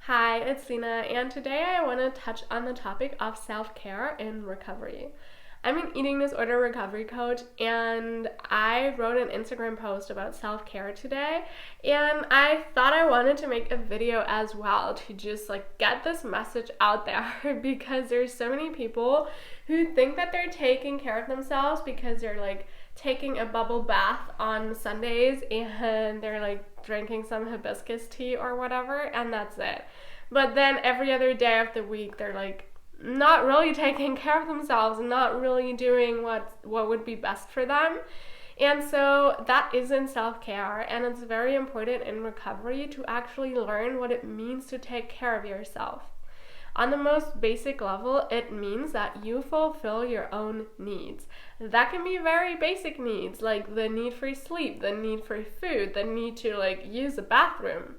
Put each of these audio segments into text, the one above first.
Hi, it's Lena, and today I want to touch on the topic of self-care in recovery. I'm an eating disorder recovery coach, and I wrote an Instagram post about self-care today, and I thought I wanted to make a video as well to just get this message out there because there's so many people who think that they're taking care of themselves because they're taking a bubble bath on Sundays and they're drinking some hibiscus tea or whatever, and that's it. But then every other day of the week they're not really taking care of themselves and not really doing what would be best for them. And so that isn't self-care, and it's very important in recovery to actually learn what it means to take care of yourself. On the most basic level, it means that you fulfill your own needs. That can be very basic needs, like the need for sleep, the need for food, the need to use the bathroom.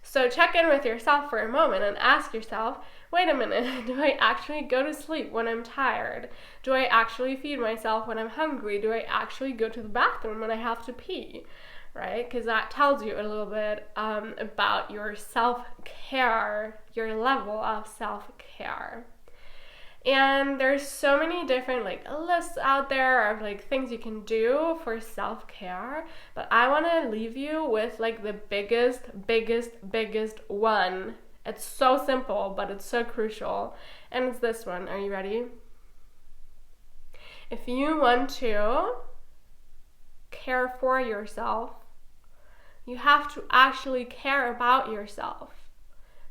So check in with yourself for a moment and ask yourself, wait a minute, do I actually go to sleep when I'm tired? Do I actually feed myself when I'm hungry? Do I actually go to the bathroom when I have to pee? Right? Because that tells you a little bit about your self-care, your level of self-care. And there's so many different lists out there of things you can do for self-care, but I want to leave you with the biggest one. It's so simple, but it's so crucial, and it's this one. Are you ready? If you want to care for yourself, you have to actually care about yourself.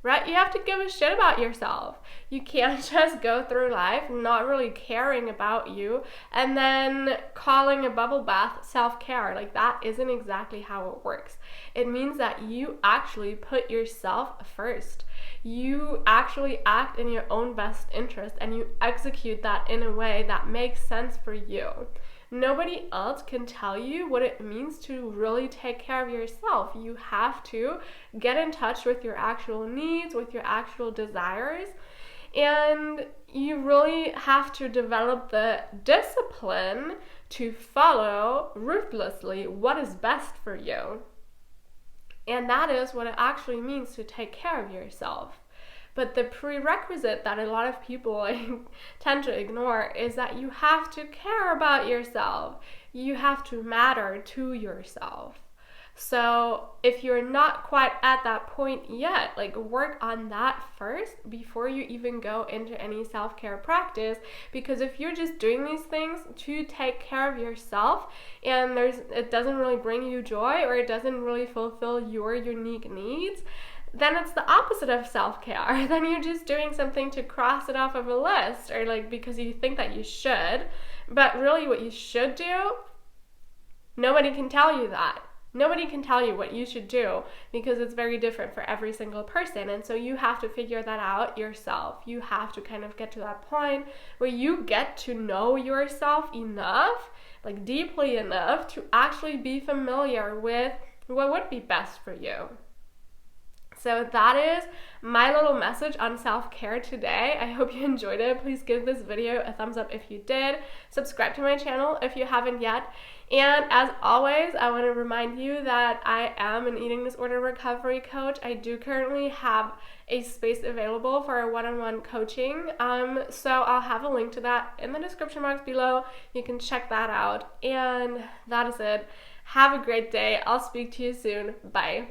Right? You have to give a shit about yourself. You can't just go through life not really caring about you and then calling a bubble bath self-care. That isn't exactly how it works. It means that you actually put yourself first. You actually act in your own best interest and you execute that in a way that makes sense for you. Nobody else can tell you what it means to really take care of yourself. You have to get in touch with your actual needs, with your actual desires, and you really have to develop the discipline to follow ruthlessly what is best for you. And that is what it actually means to take care of yourself. But the prerequisite that a lot of people tend to ignore is that you have to care about yourself. You have to matter to yourself. So if you're not quite at that point yet, work on that first before you even go into any self-care practice. Because if you're just doing these things to take care of yourself and it doesn't really bring you joy or it doesn't really fulfill your unique needs, then it's the opposite of self-care. Then you're just doing something to cross it off of a list or because you think that you should. But really what you should do, nobody can tell you that. Nobody can tell you what you should do because it's very different for every single person. And so you have to figure that out yourself. You have to kind of get to that point where you get to know yourself enough, deeply enough to actually be familiar with what would be best for you. So that is my little message on self-care today. I hope you enjoyed it. Please give this video a thumbs up if you did. Subscribe to my channel if you haven't yet. And as always, I want to remind you that I am an eating disorder recovery coach. I do currently have a space available for a one-on-one coaching. So I'll have a link to that in the description box below. You can check that out. And that is it. Have a great day. I'll speak to you soon. Bye.